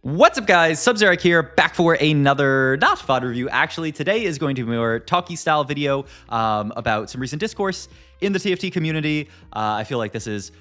What's up, guys? Sub-Zerek here, back for another not VOD review. Actually, today is going to be more talky style video about some recent discourse in the TFT community. I feel like this is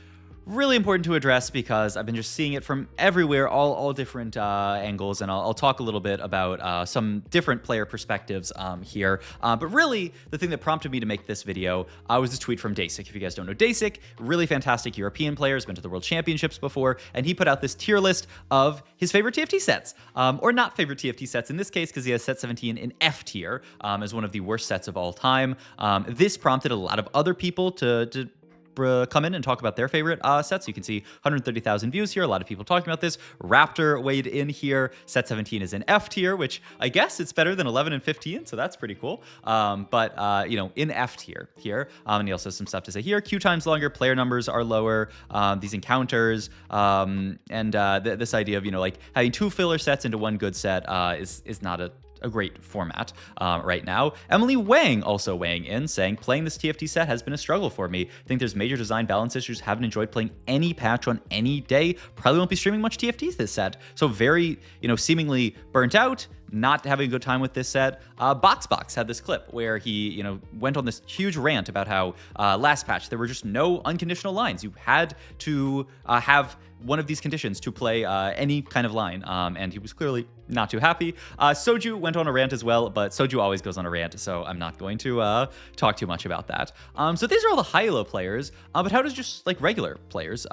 really important to address because I've been just seeing it from everywhere, all different angles, and I'll talk a little bit about some different player perspectives here. But really, the thing that prompted me to make this video was this tweet from Dasik. If you guys don't know Dasik, really fantastic European player, has been to the World Championships before, and he put out this tier list of his favorite TFT sets, or not favorite TFT sets in this case, because he has set 17 in F tier as one of the worst sets of all time. This prompted a lot of other people to come in and talk about their favorite sets. You can see 130,000 views here. A lot of people talking about this. Raptor weighed in here. Set 17 is in F tier, which I guess it's better than 11 and 15, so that's pretty cool. But you know, in F tier here. And he also has some stuff to say here. Queue time's longer. Player numbers are lower. These encounters this idea of, you know, like having two filler sets into one good set is not a great format right now. Emily Wang also weighing in, saying, playing this TFT set has been a struggle for me. I think there's major design balance issues. Haven't enjoyed playing any patch on any day. Probably won't be streaming much TFTs this set. So very, you know, seemingly burnt out, not having a good time with this set. Boxbox had this clip where he, you know, went on this huge rant about how last patch there were just no unconditional lines. You had to have one of these conditions to play any kind of line, and he was clearly not too happy. Soju went on a rant as well, but Soju always goes on a rant, so I'm not going to talk too much about that. So these are all the high-low players, but how does just like regular players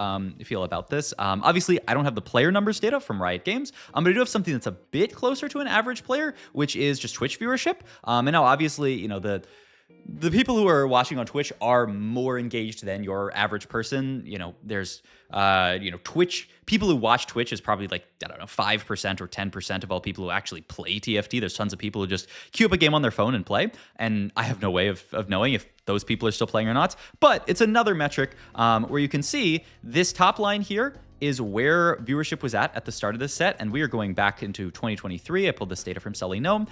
feel about this? Obviously, I don't have the player numbers data from Riot Games, but I do have something that's a bit closer to an average player, which is just Twitch viewership. And now, obviously, you know, the people who are watching on Twitch are more engaged than your average person. You know, there's, you know, Twitch, people who watch Twitch is probably like, I don't know, 5% or 10% of all people who actually play TFT. There's tons of people who just queue up a game on their phone and play. And I have no way of knowing if those people are still playing or not. But it's another metric where you can see this top line here is where viewership was at the start of this set. And we are going back into 2023. I pulled this data from Sully Gnome.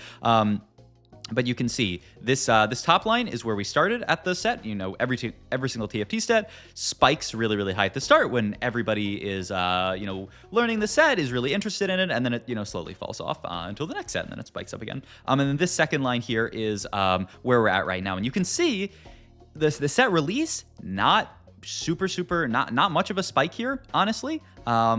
But you can see this this top line is where we started at the set. You know, every single TFT set spikes really, really high at the start when everybody is, you know, learning the set, is really interested in it, and then it, you know, slowly falls off until the next set, and then it spikes up again. And then this second line here is where we're at right now, and you can see the set release not super not much of a spike here, honestly.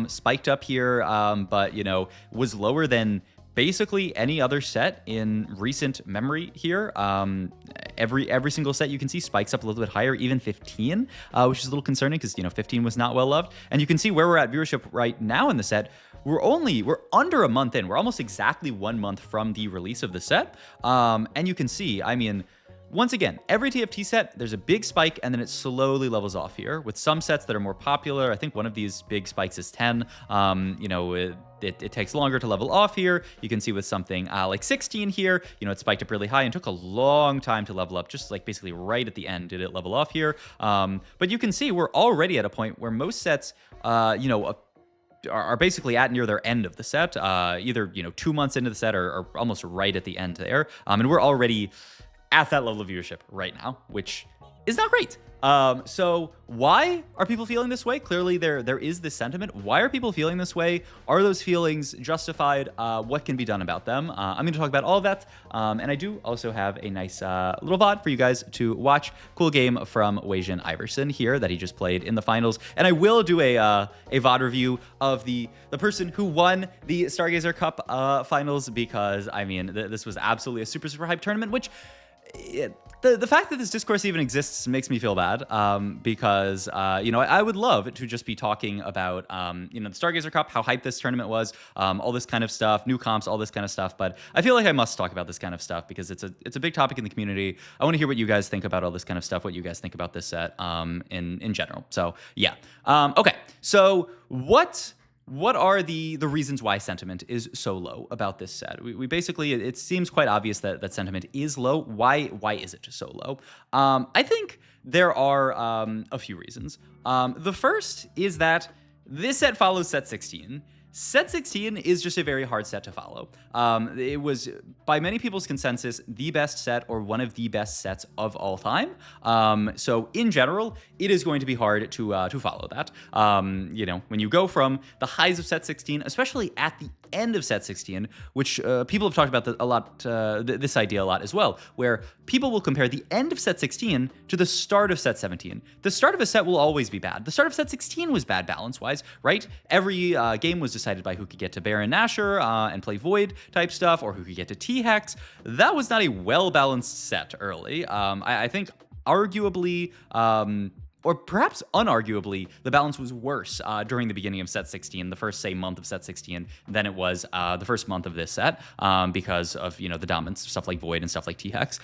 Spiked up here, but you know, was lower than basically any other set in recent memory here. Every single set you can see spikes up a little bit higher, even 15, which is a little concerning because, you know, 15 was not well loved. And you can see where we're at viewership right now in the set. We're under a month in. We're almost exactly 1 month from the release of the set. And you can see, I mean, once again, every TFT set, there's a big spike, and then it slowly levels off here. With some sets that are more popular, I think one of these big spikes is 10. You know, it takes longer to level off here. You can see with something like 16 here, you know, it spiked up really high and took a long time to level up, just like basically right at the end did it level off here. But you can see we're already at a point where most sets, you know, are basically at near their end of the set, either, you know, 2 months into the set or almost right at the end there. And we're already at that level of viewership right now, which is not great. So why are people feeling this way? Clearly there is this sentiment. Why are people feeling this way? Are those feelings justified? What can be done about them? I'm going to talk about all of that. And I do also have a nice little VOD for you guys to watch. Cool game from Wejin Iverson here that he just played in the finals. And I will do a VOD review of the person who won the Stargazer Cup finals, because I mean, this was absolutely a super hype tournament, which the fact that this discourse even exists makes me feel bad, because you know, I would love to just be talking about you know, the Stargazer Cup, how hyped this tournament was, all this kind of stuff, new comps, all this kind of stuff. But I feel like I must talk about this kind of stuff because it's a big topic in the community. I want to hear what you guys think about all this kind of stuff, what you guys think about this set in general. So yeah, okay. So what are the reasons why sentiment is so low about this set? We basically, it seems quite obvious that sentiment is low. Why is it so low? I think there are a few reasons. The first is that this set follows set 16. Set 16 is just a very hard set to follow. It was, by many people's consensus, the best set or one of the best sets of all time. So in general, it is going to be hard to follow that. You know, when you go from the highs of set 16, especially at the end of set 16, which people have talked about this idea a lot as well, where people will compare the end of set 16 to the start of set 17. The start of a set will always be bad. The start of set 16 was bad balance-wise, right? Every game was decided by who could get to Baron Nashor and play Void type stuff, or who could get to T-Hex. That was not a well-balanced set early. I think arguably, or perhaps unarguably, the balance was worse during the beginning of set 16, the first, say, month of set 16, than it was the first month of this set, because of, the dominance of stuff like Void and stuff like T-Hex.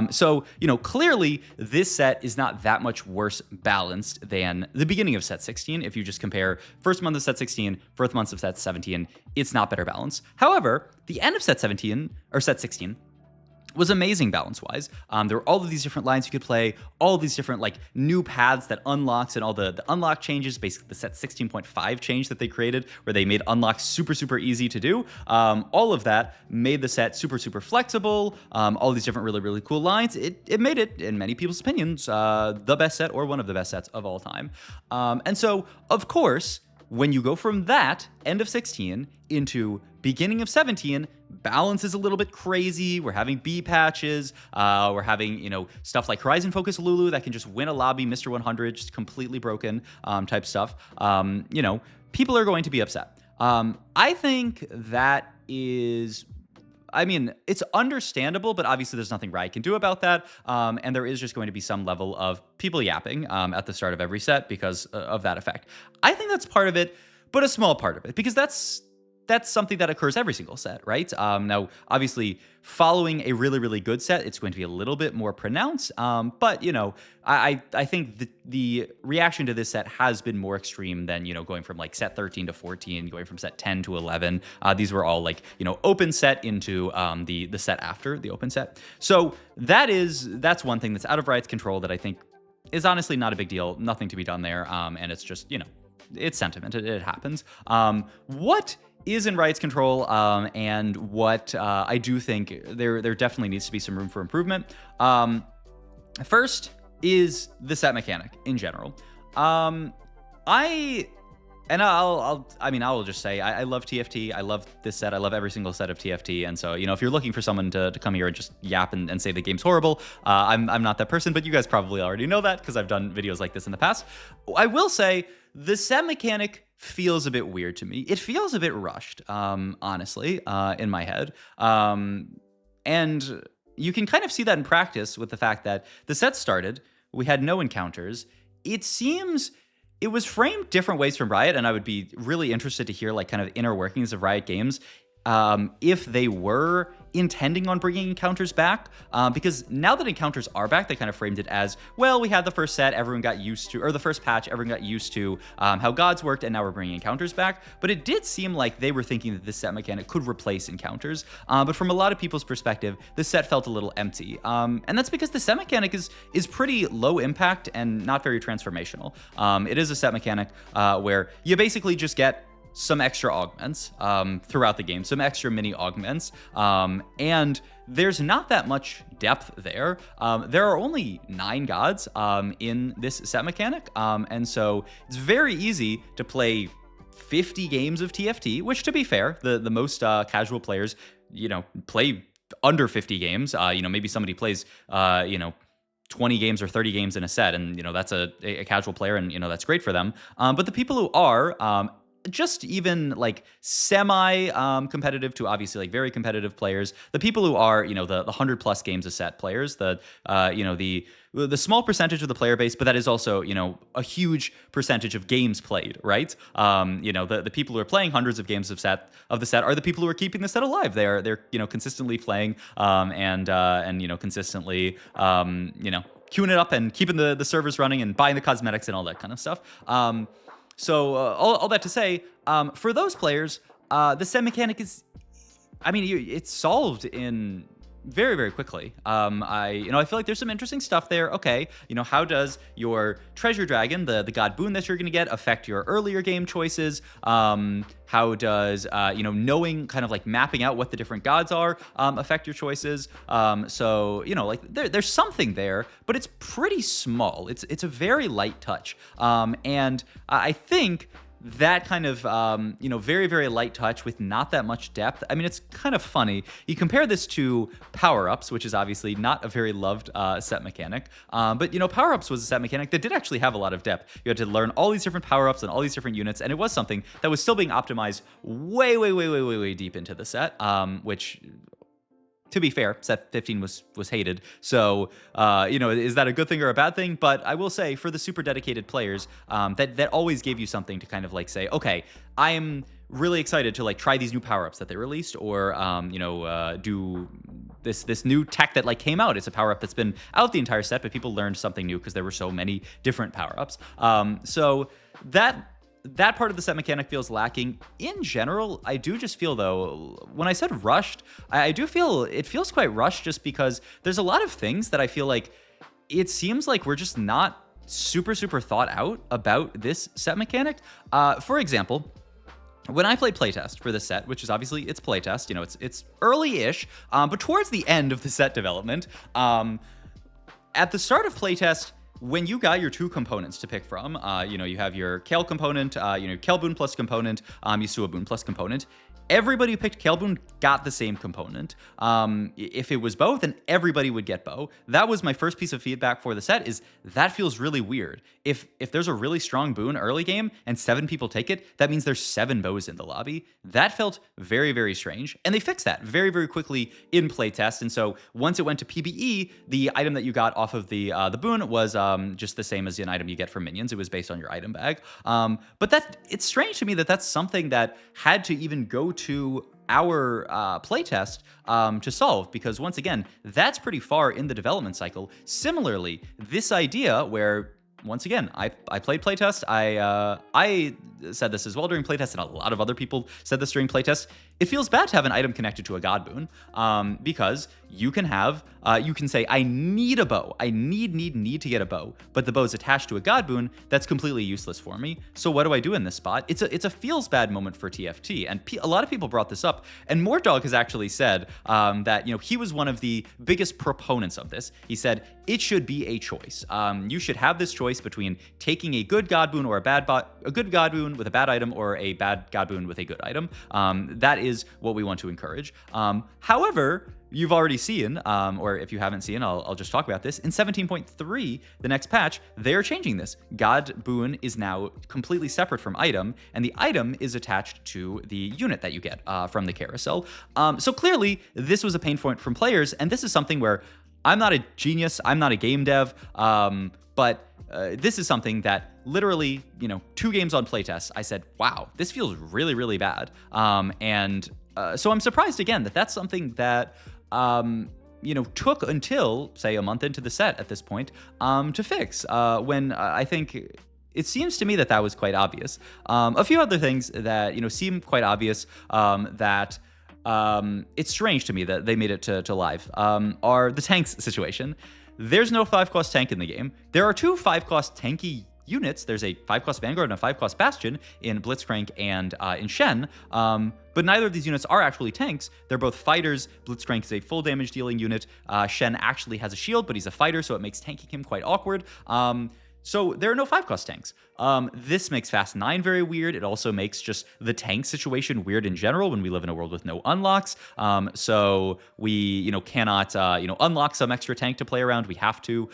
So, clearly, this set is not that much worse balanced than the beginning of set 16. If you just compare first month of set 16, first month of set 17, it's not better balance. However, the end of set 17, or set 16, was amazing balance-wise. There were all of these different lines you could play, all of these different new paths that unlocks, and all the unlock changes, basically the set 16.5 change that they created, where they made unlock super, super easy to do. All of that made the set super, super flexible. All these different really, really cool lines. It made it, in many people's opinions, the best set, or one of the best sets of all time. And so, of course, when you go from that end of 16 into beginning of 17, balance is a little bit crazy. We're having B patches. We're having, stuff like Horizon Focus Lulu that can just win a lobby, Mr. 100, just completely broken type stuff. People are going to be upset. I think that is... it's understandable, but obviously there's nothing Riot can do about that. And there is just going to be some level of people yapping at the start of every set because of that effect. I think that's part of it, but a small part of it, because that's something that occurs every single set, right? Now, obviously, following a really, really good set, it's going to be a little bit more pronounced. But, I think the reaction to this set has been more extreme than, going from set 13 to 14, going from set 10 to 11. These were all open set into the set after the open set. So that's one thing that's out of Riot's control that I think is honestly not a big deal. Nothing to be done there. And it's just, it's sentiment. It happens. What is in Riot's control, and what I do think there definitely needs to be some room for improvement. First is the set mechanic in general. I will just say I love TFT. I love this set. I love every single set of TFT. And so, if you're looking for someone to come here and just yap and say the game's horrible, I'm not that person, but you guys probably already know that because I've done videos like this in the past. I will say the set mechanic feels a bit weird to me. It feels a bit rushed, honestly, in my head. And you can kind of see that in practice with the fact that the set started, we had no encounters. It seems it was framed different ways from Riot, and I would be really interested to hear kind of inner workings of Riot Games if they were intending on bringing encounters back, because now that encounters are back, they kind of framed it as, well, we had the first set, everyone got used to, or the first patch, everyone got used to how gods worked, and now we're bringing encounters back. But it did seem like they were thinking that this set mechanic could replace encounters, but from a lot of people's perspective, the set felt a little empty, and that's because the set mechanic is pretty low impact and not very transformational. It is a set mechanic where you basically just get some extra augments throughout the game, some extra mini augments, and there's not that much depth there. There are only 9 gods in this set mechanic, and so it's very easy to play 50 games of TFT, which, to be fair, the most casual players, play under 50 games. Maybe somebody plays, 20 games or 30 games in a set, and that's a casual player, and that's great for them. But the people who are just even semi competitive to obviously very competitive players, the people who are the 100+ games a set players, the small percentage of the player base, but that is also a huge percentage of games played, right? The people who are playing hundreds of games of the set are the people who are keeping the set alive. They're consistently playing and consistently queuing it up and keeping the servers running and buying the cosmetics and all that kind of stuff. So all that to say, for those players, the set mechanic is, it's solved in very, very quickly. I feel like there's some interesting stuff there. Okay, how does your treasure dragon, the god boon that you're going to get, affect your earlier game choices? How does knowing, kind of mapping out what the different gods are, affect your choices? So there's something there, but it's pretty small. It's a very light touch, and I think that kind of, very, very light touch with not that much depth. I mean, it's kind of funny. You compare this to power-ups, which is obviously not a very loved set mechanic. But, power-ups was a set mechanic that did actually have a lot of depth. You had to learn all these different power-ups and all these different units, and it was something that was still being optimized way, way, way, way, way, way deep into the set, which... To be fair, set 15 was hated. So, is that a good thing or a bad thing? But I will say, for the super dedicated players, that always gave you something to kind of like say, okay, I am really excited to like try these new power-ups that they released, or do this new tech that like came out. It's a power-up that's been out the entire set, but people learned something new because there were so many different power-ups. So that part of the set mechanic feels lacking. In general, I do just feel, though, when I said rushed, I do feel it feels quite rushed just because there's a lot of things that I feel like it seems like we're just not super, super thought out about this set mechanic. For example, when I played playtest for this set, which is obviously it's playtest, it's early-ish, but towards the end of the set development, at the start of playtest, when you got your two components to pick from, you have your Kale component, Kale Boon plus component, Yasuo Boon plus component. Everybody who picked Kale Boon got the same component. If it was bow, then everybody would get bow. That was my first piece of feedback for the set, is that feels really weird. If there's a really strong boon early game and 7 people take it, that means there's 7 bows in the lobby. That felt very, very strange. And they fixed that very, very quickly in playtest. And so once it went to PBE, the item that you got off of the boon was just the same as an item you get from minions. It was based on your item bag. But it's strange to me that that's something that had to even go to our playtest to solve, because once again, that's pretty far in the development cycle. Similarly, this idea where, once again, I played playtest. I said this as well during playtest, and a lot of other people said this during playtest. It feels bad to have an item connected to a god boon, because you can say, I need a bow. I need to get a bow, but the bow is attached to a god boon. That's completely useless for me. So what do I do in this spot? It's a feels bad moment for TFT, and a lot of people brought this up. And Mordog has actually said that he was one of the biggest proponents of this. He said it should be a choice. You should have this choice between taking a good god boon or a good god boon with a bad item, or a bad god boon with a good item. That is what we want to encourage. However, you've already seen, or if you haven't seen, I'll just talk about this. In 17.3, the next patch, they're changing this. God boon is now completely separate from item, and the item is attached to the unit that you get from the carousel. So clearly, this was a pain point from players, and this is something where I'm not a genius, I'm not a game dev, but this is something that literally, 2 games on playtest, I said, wow, this feels really, really bad. So I'm surprised again that that's something that, took until, say, a month into the set at this point, to fix, when I think it seems to me that was quite obvious. A few other things that, seem quite obvious, that it's strange to me that they made it to live, are the tanks situation. There's no 5-cost tank in the game. There are 2 5-cost tanky units. There's a 5-cost Vanguard and a 5-cost Bastion in Blitzcrank and in Shen, but neither of these units are actually tanks. They're both fighters. Blitzcrank is a full damage dealing unit. Shen actually has a shield, but he's a fighter, so it makes tanking him quite awkward. So there are no 5-cost tanks. This makes Fast 9 very weird. It also makes just the tank situation weird in general when we live in a world with no unlocks. So we, cannot, unlock some extra tank to play around. We have to,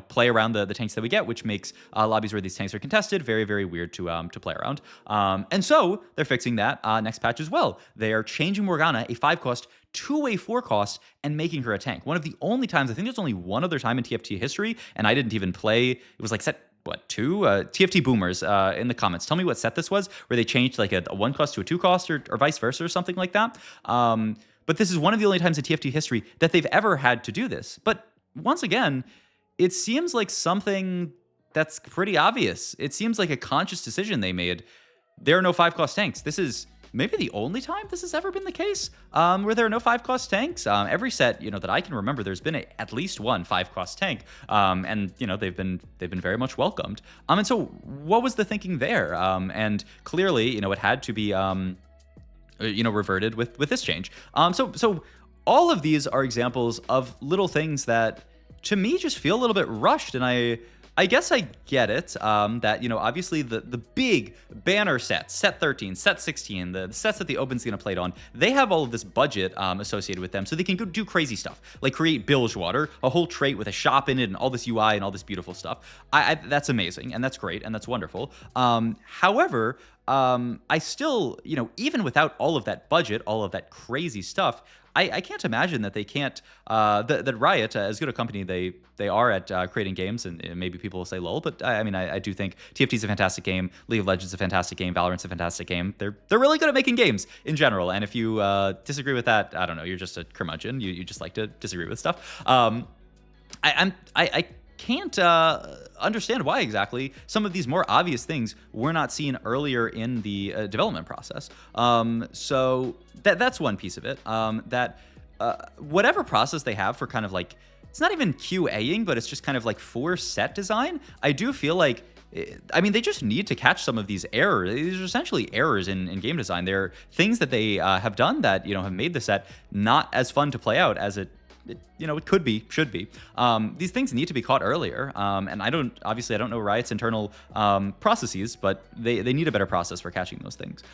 play around the tanks that we get, which makes lobbies where these tanks are contested very, very weird to play around. And so they're fixing that next patch as well. They are changing Morgana, a 5-cost, to a 4-cost, and making her a tank. One of the only times, I think there's only one other time in TFT history, and I didn't even play, it was like set, 2? TFT Boomers in the comments. Tell me what set this was, where they changed like a 1-cost to a 2-cost, or vice versa, or something like that. But this is one of the only times in TFT history that they've ever had to do this. But once again, it seems like something that's pretty obvious. It seems like a conscious decision they made. There are no 5-cost tanks. This is maybe the only time this has ever been the case, where there are no 5-cost tanks. Every set, that I can remember, there's been at least one 5-cost tank, and they've been very much welcomed. And so, what was the thinking there? And clearly, it had to be, reverted with this change. So all of these are examples of little things that, to me, just feel a little bit rushed, and I guess I get it, that, obviously the big banner sets, set 13, set 16, the sets that the Open's going to play it on, they have all of this budget associated with them, so they can go do crazy stuff, like create Bilgewater, a whole trait with a shop in it and all this UI and all this beautiful stuff. That's amazing, and that's great, and that's wonderful. However, I still, even without all of that budget, all of that crazy stuff, I can't imagine that they can't, that Riot, as good a company they are at creating games, and maybe people will say lol, but I do think TFT is a fantastic game, League of Legends is a fantastic game, Valorant's a fantastic game. They're really good at making games in general, and if you disagree with that, I don't know, you're just a curmudgeon. You just like to disagree with stuff. I can't understand why exactly some of these more obvious things were not seen earlier in the development process. So that's one piece of it. Whatever process they have for kind of like, it's not even QAing, but it's just kind of like for set design, I do feel like, they just need to catch some of these errors. These are essentially errors in game design. They're things that they have done that, have made the set not as fun to play out as it could be, should be. These things need to be caught earlier. And I don't know Riot's internal processes, but they need a better process for catching those things.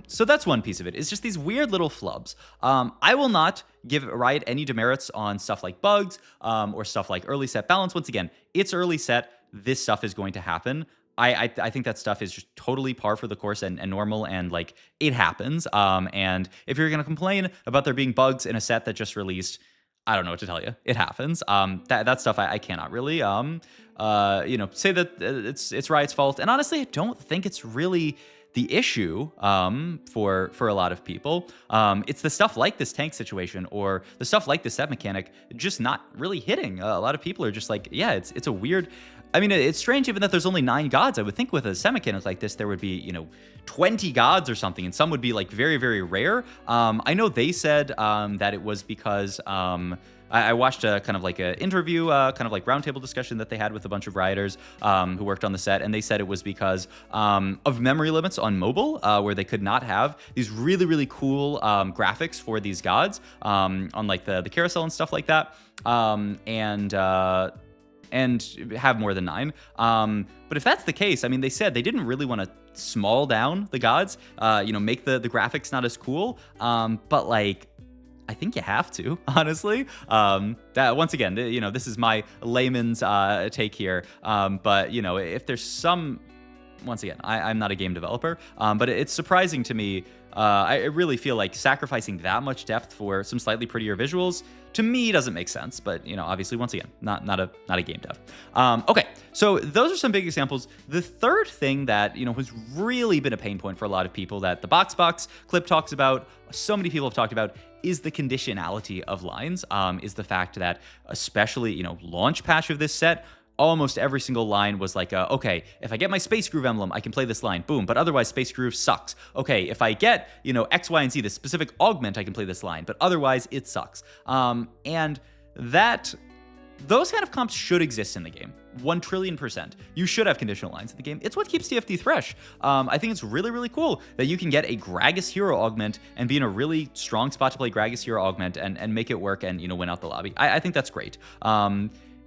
So that's one piece of it. It's just these weird little flubs. I will not give Riot any demerits on stuff like bugs or stuff like early set balance. Once again, it's early set. This stuff is going to happen. I think that stuff is just totally par for the course and normal, and like it happens. And if you're going to complain about there being bugs in a set that just released, I don't know what to tell you. It happens. That stuff I cannot really say that it's Riot's fault. And honestly, I don't think it's really the issue for a lot of people. It's the stuff like this tank situation or the stuff like the set mechanic just not really hitting. A lot of people are just like, yeah, it's a weird. It's strange even that there's only 9 gods. I would think with a set mechanic like this, there would be, 20 gods or something, and some would be like very, very rare. I know they said that it was because I watched a kind of like an interview, kind of like roundtable discussion that they had with a bunch of rioters who worked on the set, and they said it was because of memory limits on mobile, where they could not have these really, really cool graphics for these gods on like the carousel and stuff like that. And have more than 9. But if that's the case, they said they didn't really want to small down the gods, make the graphics not as cool. But like, I think you have to, honestly. That once again, this is my layman's take here. But if there's some, once again, I'm not a game developer, but it's surprising to me. I really feel like sacrificing that much depth for some slightly prettier visuals, to me, doesn't make sense. But obviously, once again, not a game dev. Okay, so those are some big examples. The third thing that has really been a pain point for a lot of people that the Box clip talks about, so many people have talked about, is the conditionality of lines. Is the fact that especially launch patch of this set, almost every single line was like, okay, if I get my Space Groove emblem, I can play this line, boom, but otherwise Space Groove sucks. Okay, if I get, X, Y, and Z, this specific augment, I can play this line, but otherwise it sucks. And those kind of comps should exist in the game, 1,000,000,000%. You should have conditional lines in the game. It's what keeps TFT fresh. I think it's really, really cool that you can get a Gragas hero augment and be in a really strong spot to play Gragas hero augment and make it work and, win out the lobby. I think that's great.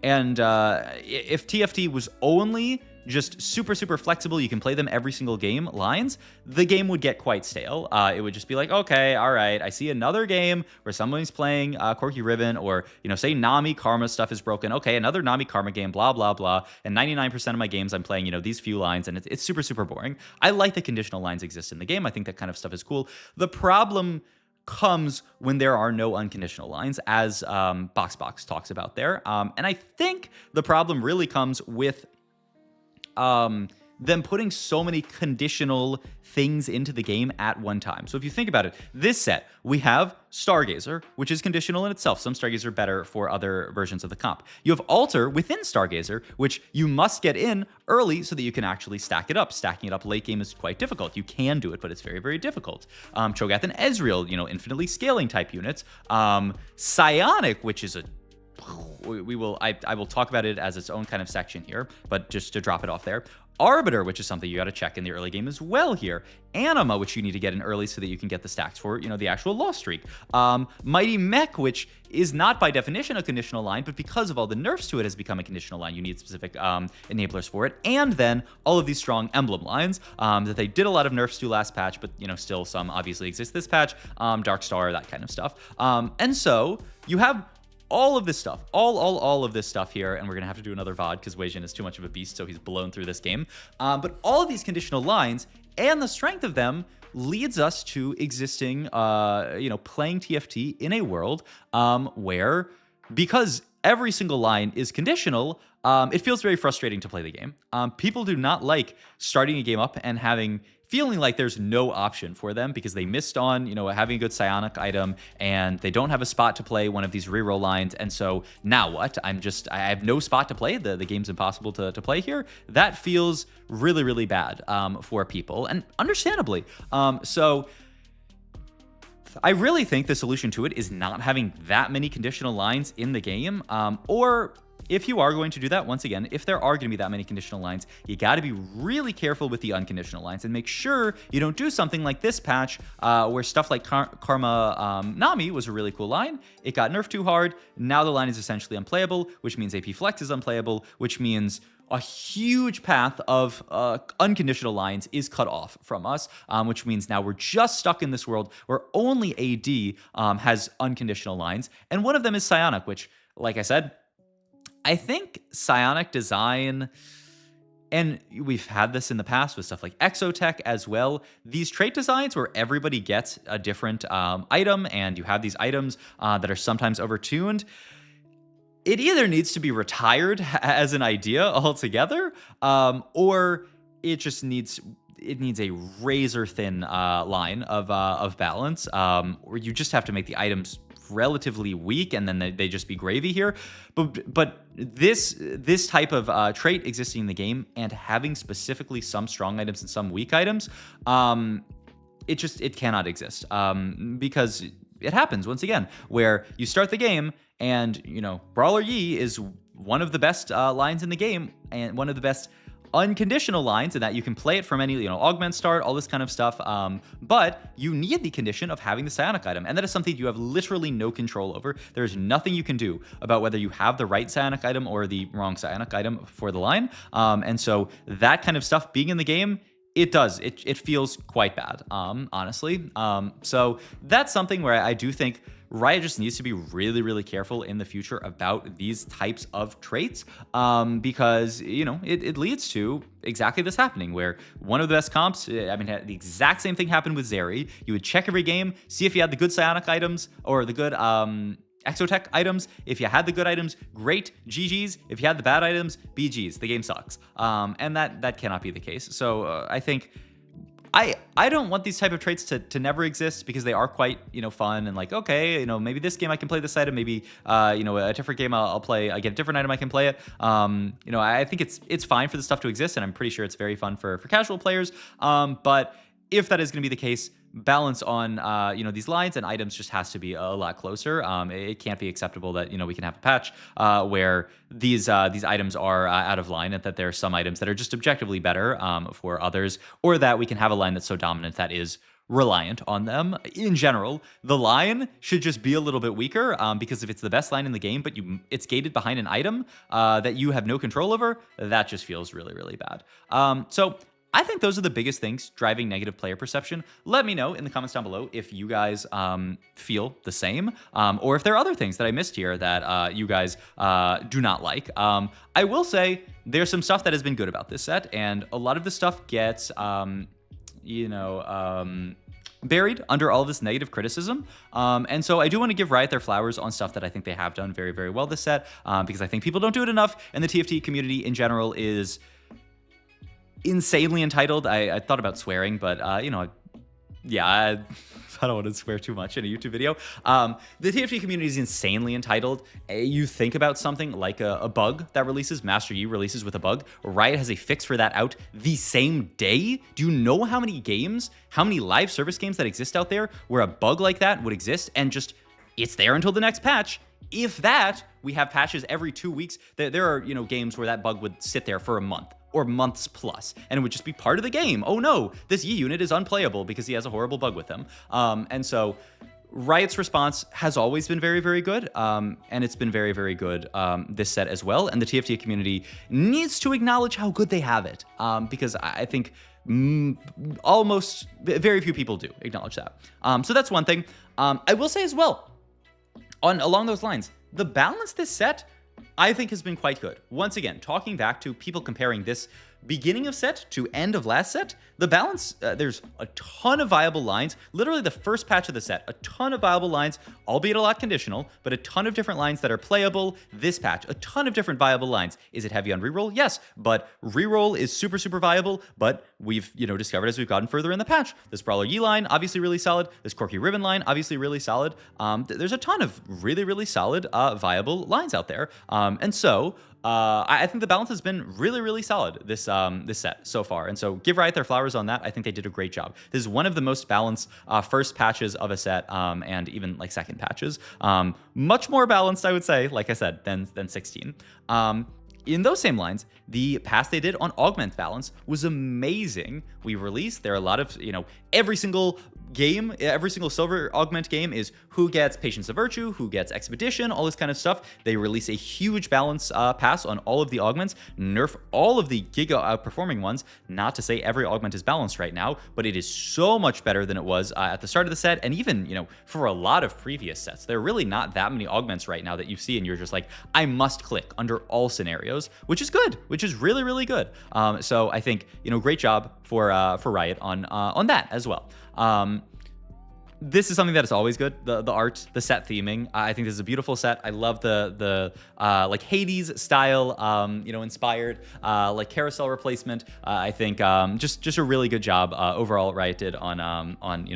And if TFT was only just super, super flexible, you can play them every single game lines, the game would get quite stale. It would just be like, okay, all right, I see another game where somebody's playing Corky Ribbon, or, say Nami Karma stuff is broken. Okay, another Nami Karma game, blah, blah, blah. And 99% of my games I'm playing, these few lines, and it's super, super boring. I like that conditional lines exist in the game. I think that kind of stuff is cool. The problem comes when there are no unconditional lines, as Box talks about there. And I think the problem really comes with them putting so many conditional things into the game at one time. So if you think about it, this set, we have Stargazer, which is conditional in itself. Some Stargazer are better for other versions of the comp. You have Alter within Stargazer, which you must get in early so that you can actually stack it up. Stacking it up late game is quite difficult. You can do it, but it's very, very difficult. Cho'Gath and Ezreal, infinitely scaling type units. Psionic, which is a I will talk about it as its own kind of section here, but just to drop it off there. Arbiter, which is something you got to check in the early game as well here. Anima, which you need to get in early so that you can get the stacks for, the actual loss streak. Mighty Mech, which is not by definition a conditional line, but because of all the nerfs to it has become a conditional line. You need specific enablers for it. And then all of these strong emblem lines that they did a lot of nerfs to last patch, but still some obviously exist this patch. Dark Star, that kind of stuff. And so you have all of this stuff, all of this stuff here, and we're gonna have to do another VOD because Wei Jin is too much of a beast, so he's blown through this game. But all of these conditional lines and the strength of them leads us to existing, playing TFT in a world where, because every single line is conditional, it feels very frustrating to play the game. People do not like starting a game up and feeling like there's no option for them because they missed on, having a good psionic item and they don't have a spot to play one of these reroll lines. And so now what? I have no spot to play. The game's impossible to play here. That feels really, really bad for people, and understandably. So I really think the solution to it is not having that many conditional lines in the game, or if you are going to do that, once again, if there are going to be that many conditional lines, you got to be really careful with the unconditional lines and make sure you don't do something like this patch where stuff like Karma Nami was a really cool line. It got nerfed too hard. Now the line is essentially unplayable, which means AP Flex is unplayable, which means a huge path of unconditional lines is cut off from us, which means now we're just stuck in this world where only AD has unconditional lines. And one of them is Psionic, which, like I said, I think Psionic design, and we've had this in the past with stuff like Exotech as well, these trait designs where everybody gets a different item and you have these items that are sometimes overtuned, it either needs to be retired as an idea altogether, or it just needs a razor thin line of balance, where you just have to make the items relatively weak and then they just be gravy here. But this type of trait existing in the game and having specifically some strong items and some weak items, it cannot exist, because it happens once again where you start the game and Brawler Yi is one of the best lines in the game and one of the best unconditional lines, and that you can play it from any, augment start, all this kind of stuff. But you need the condition of having the psionic item, and that is something you have literally no control over. There's nothing you can do about whether you have the right psionic item or the wrong psionic item for the line. And so that kind of stuff being in the game, it feels quite bad, honestly. So that's something where I do think Riot just needs to be really, really careful in the future about these types of traits, because, it leads to exactly this happening where one of the best comps, the exact same thing happened with Zeri. You would check every game, see if you had the good psionic items or the good Exotech items. If you had the good items, great, GG's. If you had the bad items, BG's. The game sucks. And that cannot be the case. So I think I don't want these type of traits to never exist because they are quite, fun and like, okay, maybe this game I can play this item, maybe, a different game I get a different item I can play it. I think it's fine for this stuff to exist, and I'm pretty sure it's very fun for casual players. But if that is going to be the case, balance on these lines and items just has to be a lot closer. It can't be acceptable that we can have a patch where these items are out of line, and that there are some items that are just objectively better for others, or that we can have a line that's so dominant that is reliant on them. In general, the line should just be a little bit weaker, because if it's the best line in the game but it's gated behind an item that you have no control over, that just feels really, really bad. So I think those are the biggest things driving negative player perception. Let me know in the comments down below if you guys feel the same, or if there are other things that I missed here that you guys do not like. I will say there's some stuff that has been good about this set, and a lot of this stuff gets, buried under all of this negative criticism. And so I do want to give Riot their flowers on stuff that I think they have done very, very well this set, because I think people don't do it enough, and the TFT community in general is insanely entitled. I thought about swearing, but I don't want to swear too much in a YouTube video. The TFT community is insanely entitled. You think about something like a bug that releases, Master Yi releases with a bug. Riot has a fix for that out the same day. Do you know how many live service games that exist out there where a bug like that would exist and just it's there until the next patch? If that, we have patches every 2 weeks. There are games where that bug would sit there for a month or months plus, and it would just be part of the game. Oh no, this Yi unit is unplayable because he has a horrible bug with him. And so Riot's response has always been very, very good, and it's been very, very good this set as well. And the TFT community needs to acknowledge how good they have it, because I think almost very few people do acknowledge that. So that's one thing. I will say as well, along those lines, the balance this set, I think, has been quite good. Once again, talking back to people comparing this beginning of set to end of last set, the balance, there's a ton of viable lines. Literally the first patch of the set, a ton of viable lines, albeit a lot conditional, but a ton of different lines that are playable. This patch, a ton of different viable lines. Is it heavy on reroll? Yes, but reroll is super, super viable, but we've, discovered as we've gotten further in the patch. This Brawler Yi line, obviously really solid. This Corky Ribbon line, obviously really solid. There's a ton of really, really solid, viable lines out there. And so, I think the balance has been really, really solid this set so far. And so give Riot their flowers on that. I think they did a great job. This is one of the most balanced first patches of a set, and even like second patches. Much more balanced, I would say, like I said, than 16. In those same lines, the pass they did on augment balance was amazing. We released, there are a lot of, every single game, every single silver augment game is who gets Patience of Virtue, who gets Expedition, all this kind of stuff. They release a huge balance pass on all of the augments, nerf all of the giga outperforming ones. Not to say every augment is balanced right now, but it is so much better than it was at the start of the set, and even, for a lot of previous sets. There are really not that many augments right now that you see and you're just like, I must click under all scenarios, which is good, which is really, really good. So I think, great job for Riot on that as well. This is something that is always good. The art, the set theming. I think this is a beautiful set. I love the like Hades style, inspired like carousel replacement. I think just a really good job overall Riot did on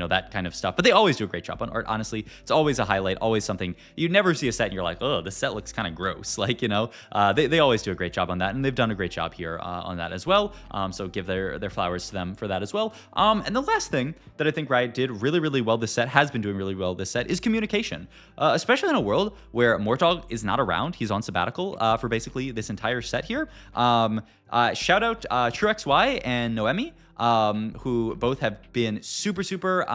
that kind of stuff. But they always do a great job on art. Honestly, it's always a highlight, always something you never see a set and you're like, oh, this set looks kind of gross. Like they always do a great job on that, and they've done a great job here on that as well. So give their flowers to them for that as well. And the last thing that I think Riot did really, really well this set, has been doing really well this set, is communication. Especially in a world where Mortog is not around. He's on sabbatical for basically this entire set here. Shout out TrueXY and Noemi, who both have been super, super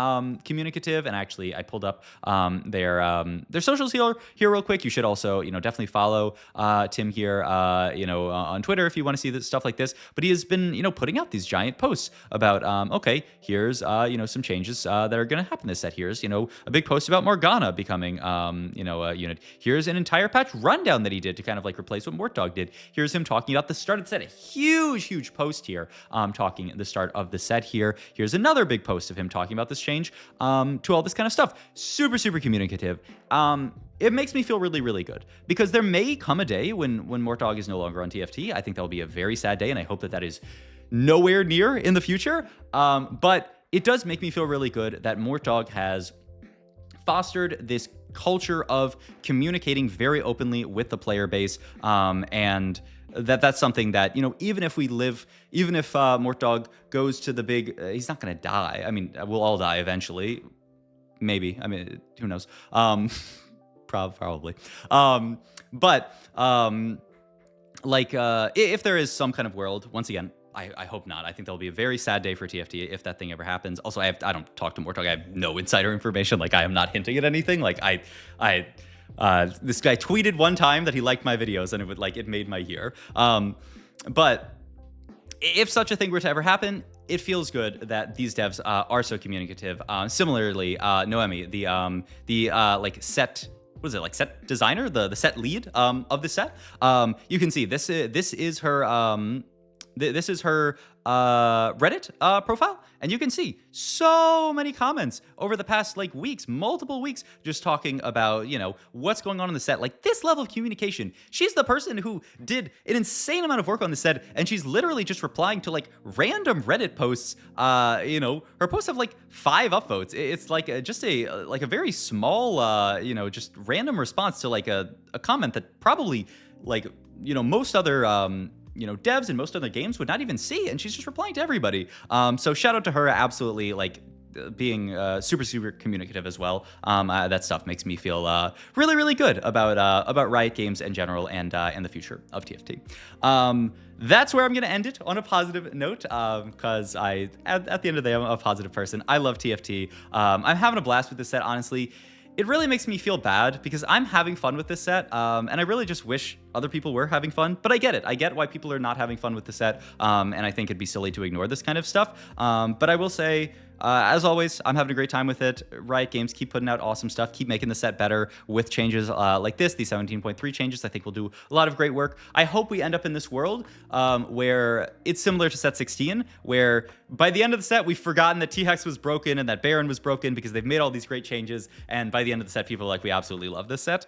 communicative. And actually, I pulled up their socials here real quick. You should also, definitely follow Tim here, on Twitter if you want to see this stuff like this. But he has been, putting out these giant posts about, okay, here's, some changes that are going to happen this set. Here's, a big post about Morgana becoming, a unit. Here's an entire patch rundown that he did to kind of like replace what Mortdog did. Here's him talking about the start of the set. A huge, huge post here, talking at the start of the set here. Here's another big post of him talking about this change to all this kind of stuff. Super, super communicative. It makes me feel really, really good, because there may come a day when Mortdog is no longer on TFT. I think that'll be a very sad day, and I hope that is nowhere near in the future. But it does make me feel really good that Mortdog has fostered this culture of communicating very openly with the player base, and that's something that, even if Mortdog goes to the big, he's not going to die. I mean, we'll all die eventually. Maybe. I mean, who knows? Probably. If there is some kind of world, once again, I hope not. I think that'll be a very sad day for TFT if that thing ever happens. Also, I don't talk to Mortdog. I have no insider information. Like, I am not hinting at anything. Like, this guy tweeted one time that he liked my videos, and it made my year. But if such a thing were to ever happen, it feels good that these devs are so communicative. Similarly, Noemi, the set. What is it, like set designer, the set lead of the set? You can see this is her. This is her Reddit profile, and you can see so many comments over the past weeks, multiple weeks, just talking about what's going on in the set. Like, this level of communication. She's the person who did an insane amount of work on the set, and she's literally just replying to random Reddit posts. Her posts have 5 upvotes. It's just a very small just random response to a comment that probably most other devs and most other games would not even see, and she's just replying to everybody. So shout out to her. Absolutely, being super communicative as well. That stuff makes me feel really good about Riot Games in general and the future of TFT. That's where I'm going to end it, on a positive note, because at the end of the day, I'm a positive person. I love TFT. I'm having a blast with this set, honestly. It really makes me feel bad because I'm having fun with this set, and I really just wish other people were having fun, but I get it. I get why people are not having fun with the set, and I think it'd be silly to ignore this kind of stuff. But I will say, as always, I'm having a great time with it. Riot Games keep putting out awesome stuff, keep making the set better with changes like this, these 17.3 changes. I think will do a lot of great work. I hope we end up in this world where it's similar to set 16, where by the end of the set, we've forgotten that T-Hex was broken and that Baron was broken because they've made all these great changes, and by the end of the set, people are like, we absolutely love this set.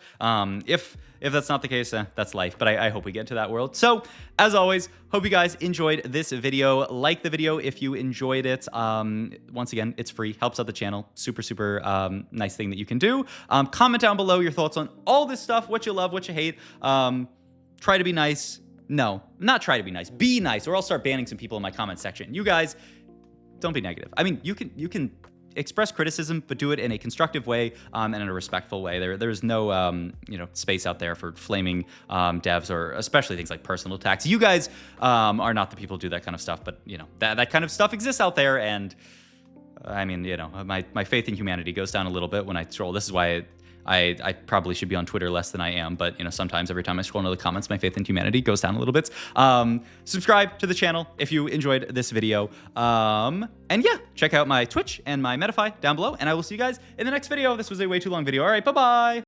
If that's not the case, that's life, but I hope we get to that world. So, as always, hope you guys enjoyed this video. Like the video if you enjoyed it. Once again, it's free, helps out the channel. Super nice thing that you can do. Comment down below your thoughts on all this stuff, what you love, what you hate. Try to be nice. No, not try to be nice. Be nice, or I'll start banning some people in my comment section. You guys, don't be negative. I mean, you can express criticism, but do it in a constructive way and in a respectful way. There's no space out there for flaming devs, or especially things like personal attacks. You guys are not the people who do that kind of stuff, but that kind of stuff exists out there, and I mean, my faith in humanity goes down a little bit when I troll. This is why I probably should be on Twitter less than I am, but sometimes every time I scroll into the comments, my faith in humanity goes down a little bit. Subscribe to the channel if you enjoyed this video. And yeah, check out my Twitch and my Metafy down below, and I will see you guys in the next video. This was a way too long video. All right, bye-bye.